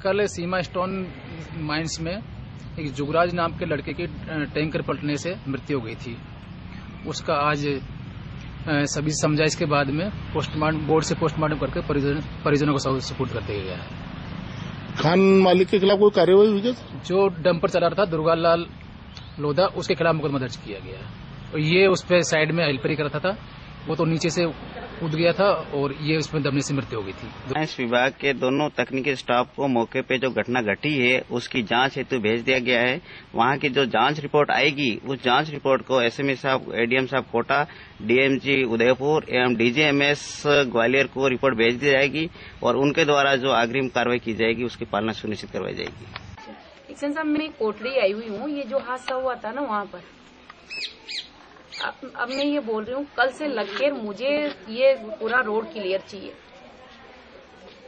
कल सीमा stone mines में एक जुगराज नाम के लड़के की टैंकर पलटने से मृत्यु हो गई थी। उसका आज सभी समझाइश के बाद में पोस्टमार्टम बोर्ड से पोस्टमार्टम करके परिजनों को सुपुर्द कर दिया गया है। खान मालिक के खिलाफ कोई कार्रवाई हुई है? जो डंपर चला रहा था दुर्गालाल लोधा, उसके खिलाफ मुकदमा दर्ज किया गया है। और ये उस पे साइड में हेल्परी कर रहा था, वो तो नीचे से कूद गया था और ये उसमें दबने से मृत्यु हो गई थी। साइंस विभाग के दोनों तकनीकी स्टाफ को मौके पे जो घटना घटी है उसकी जांच हेतु भेज दिया गया है। वहां की जो जांच रिपोर्ट आएगी उस जांच रिपोर्ट को एसएमई साहब, एडीएम साहब कोटा, डीएमजी उदयपुर एवं डीजीएमएस ग्वालियर को रिपोर्ट भेज दी जाएगी और उनके द्वारा जो अग्रिम कार्रवाई की जाएगी उसकी पालना सुनिश्चित करवाई जाएगी। एक्शन साहब, मैं कोटड़ी आई हुई हूँ। ये जो हादसा हुआ था ना वहाँ पर, अब मैं ये बोल रही हूँ, कल से लगकर मुझे ये पूरा रोड क्लियर चाहिए।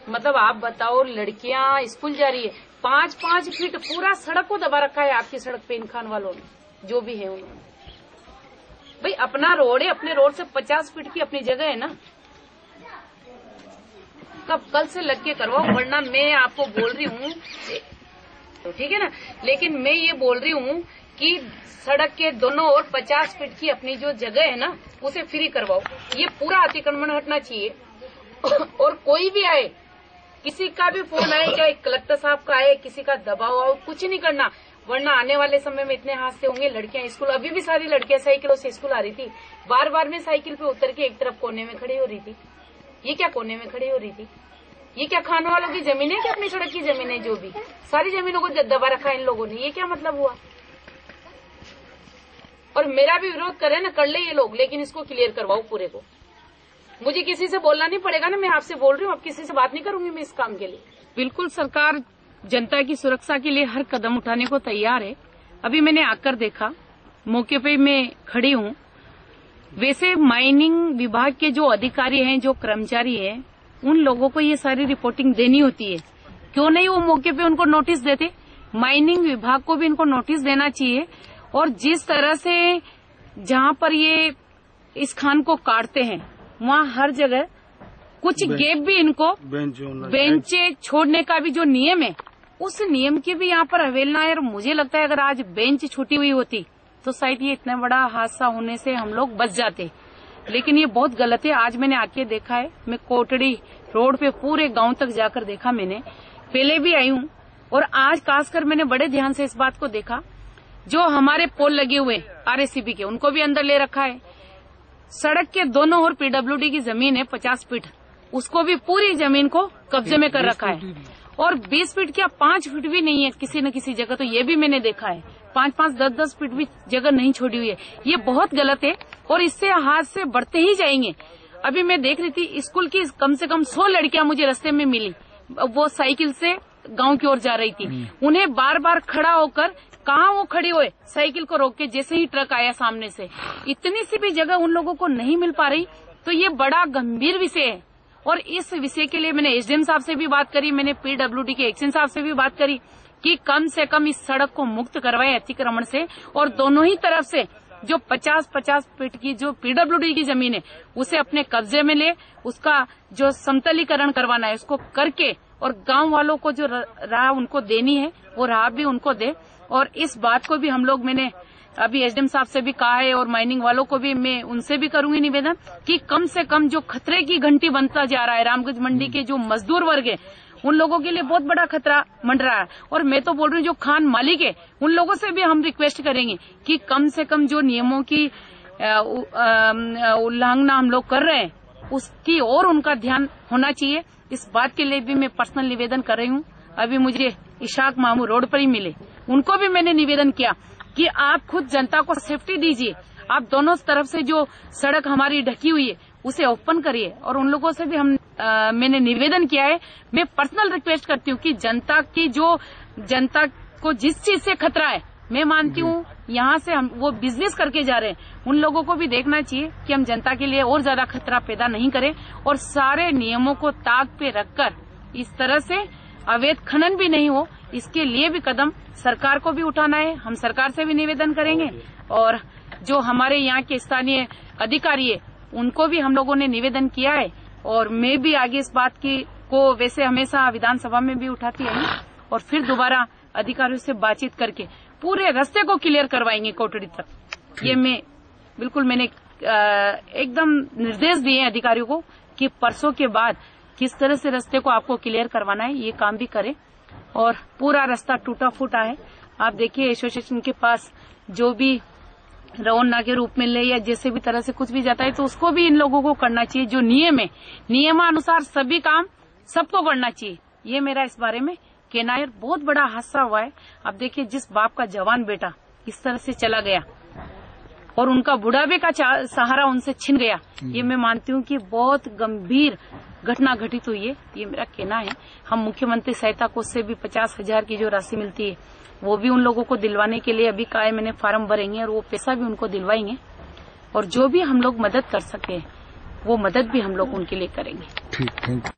मतलब आप बताओ, लड़कियां स्कूल जा रही है, 5-5 फीट पूरा सड़क को दबा रखा है आपकी सड़क पे इन खान वालों ने, जो भी है उन्होंने। भाई अपना रोड है, अपने रोड से 50 फीट की अपनी जगह है ना। कल से लग के करवाओ, वरना मैं आपको बोल रही हूँ, ठीक है ना, लेकिन मैं ये बोल रही हूँ कि सड़क के दोनों ओर 50 फीट की अपनी जो जगह है ना उसे फ्री करवाओ। ये पूरा अतिक्रमण हटना चाहिए। और कोई भी आए, किसी का भी फोन आए, चाहे कलेक्टर साहब का आए, किसी का दबाव आओ, कुछ नहीं करना, वरना आने वाले समय में इतने हादसे होंगे। लड़कियां स्कूल, अभी भी सारी लड़कियां साइकिलों से स्कूल आ रही थी, बार बार में साइकिल पे उतर के एक तरफ कोने में खड़ी हो रही थी। ये क्या कोने में खड़ी हो रही थी? ये क्या खाने वालों की जमीन है कि अपनी सड़क की जमीन है? जो भी सारी जमीनों को दबा रखा है इन लोगों ने, ये क्या मतलब हुआ? और मेरा भी विरोध करे ना, कर ले ये लोग, लेकिन इसको क्लियर करवाओ पूरे को। मुझे किसी से बोलना नहीं पड़ेगा ना, मैं आपसे बोल रही हूँ, अब किसी से बात नहीं करूंगी मैं इस काम के लिए। बिल्कुल सरकार जनता की सुरक्षा के लिए हर कदम उठाने को तैयार है। अभी मैंने आकर देखा, मौके पे मैं खड़ी हूँ। वैसे माइनिंग विभाग के जो अधिकारी हैं, जो कर्मचारी हैं, उन लोगों को ये सारी रिपोर्टिंग देनी होती है। क्यों नहीं वो मौके पे उनको नोटिस देते? माइनिंग विभाग को भी इनको नोटिस देना चाहिए। और जिस तरह से जहाँ पर ये इस खान को काटते हैं, वहाँ हर जगह कुछ गैप भी इनको बेंचे छोड़ने का भी जो नियम है, उस नियम की भी यहाँ पर अवहेलना है। और मुझे लगता है अगर आज बेंच छूटी हुई होती तो शायद ये इतना बड़ा हादसा होने से हम लोग बच जाते, लेकिन ये बहुत गलत है। आज मैंने आके देखा है, मैं कोटड़ी रोड पे पूरे गांव तक जाकर देखा, मैंने पहले भी आई हूँ। और आज खासकर मैंने बड़े ध्यान से इस बात को देखा, जो हमारे पोल लगे हुए आरएसीबी के, उनको भी अंदर ले रखा है। सड़क के दोनों ओर पीडब्ल्यूडी की जमीन है 50 फीट, उसको भी पूरी जमीन को कब्जे में कर रखा है। और 20 फीट क्या 5 फीट भी नहीं है किसी न किसी जगह, तो ये भी मैंने देखा है। 5-5, 10-10 फीट भी जगह नहीं छोड़ी हुई है। ये बहुत गलत है और इससे हादसे बढ़ते ही जाएंगे। अभी मैं देख रही थी, स्कूल की कम से कम 100 लड़कियां मुझे रास्ते में मिली, वो साइकिल से गांव की ओर जा रही थी। उन्हें बार बार खड़ा होकर, कहाँ वो खड़ी हुए, साइकिल को रोक के, जैसे ही ट्रक आया सामने से, इतनी सी भी जगह उन लोगों को नहीं मिल पा रही। तो ये बड़ा गंभीर विषय है और इस विषय के लिए मैंने एसडीएम साहब से भी बात करी, मैंने पीडब्ल्यूडी के एक्शन साहब से भी बात करी कि कम से कम इस सड़क को मुक्त करवाए अतिक्रमण से। और दोनों ही तरफ से जो 50-50 फीट की जो पीडब्ल्यूडी की जमीन है उसे अपने कब्जे में ले, उसका जो समतलीकरण करवाना है उसको करके, और गांव वालों को जो राह उनको देनी है वो राह भी उनको दे। और इस बात को भी हम लोग, मैंने अभी एसडीएम साहब से भी कहा है और माइनिंग वालों को भी मैं उनसे भी करूंगी निवेदन कि कम से कम जो खतरे की घंटी बनता जा रहा है, रामगंज मंडी के जो मजदूर वर्ग है उन लोगों के लिए बहुत बड़ा खतरा मंडरा है। और मैं तो बोल रही हूँ जो खान मालिक है उन लोगों से भी हम रिक्वेस्ट करेंगे कि कम से कम जो नियमों की उल्लंघना हम लोग कर रहे हैं उसकी और उनका ध्यान होना चाहिए। इस बात के लिए भी मैं पर्सनल निवेदन कर रही हूँ। अभी मुझे इशाक मामू रोड पर ही मिले, उनको भी मैंने निवेदन किया कि आप खुद जनता को सेफ्टी दीजिए, आप दोनों तरफ से जो सड़क हमारी ढकी हुई है उसे ओपन करिए। और उन लोगों से भी मैंने निवेदन किया है। मैं पर्सनल रिक्वेस्ट करती हूँ कि जनता को जिस चीज से खतरा है, मैं मानती हूँ यहाँ से हम वो बिजनेस करके जा रहे हैं, उन लोगों को भी देखना चाहिए कि हम जनता के लिए और ज्यादा खतरा पैदा नहीं करें। और सारे नियमों को ताक पे रखकर इस तरह से अवैध खनन भी नहीं हो, इसके लिए भी कदम सरकार को भी उठाना है। हम सरकार से भी निवेदन करेंगे और जो हमारे यहाँ के स्थानीय अधिकारी है उनको भी हम लोगों ने निवेदन किया है। और मैं भी आगे इस बात की को वैसे हमेशा विधानसभा में भी उठाती है और फिर दोबारा अधिकारियों से बातचीत करके पूरे रास्ते को क्लियर करवाएंगे कोटड़ी तक। ये मैंने एकदम निर्देश दिए हैं अधिकारियों को कि परसों के बाद किस तरह से रास्ते को आपको क्लियर करवाना है, ये काम भी करें। और पूरा रास्ता टूटा फूटा है। आप देखिए एसोसिएशन के पास जो भी रवाना के रूप में ले या जैसे भी तरह से कुछ भी जाता है तो उसको भी इन लोगों को करना चाहिए। जो नियम है, नियमानुसार सभी काम सबको करना चाहिए। ये मेरा इस बारे में कहना है। बहुत बड़ा हादसा हुआ है। अब देखिए जिस बाप का जवान बेटा इस तरह से चला गया और उनका बुढ़ापे का सहारा उनसे छिन गया, ये मैं मानती हूँ कि बहुत गंभीर घटना घटित हुई है। ये मेरा कहना है। हम मुख्यमंत्री सहायता कोष से भी 50,000 की जो राशि मिलती है वो भी उन लोगों को दिलवाने के लिए अभी कहा है मैंने, फार्म भरेंगे और वो पैसा भी उनको दिलवाएंगे। और जो भी हम लोग मदद कर सके वो मदद भी हम लोग उनके लिए करेंगे। ठीक, थैंक यू।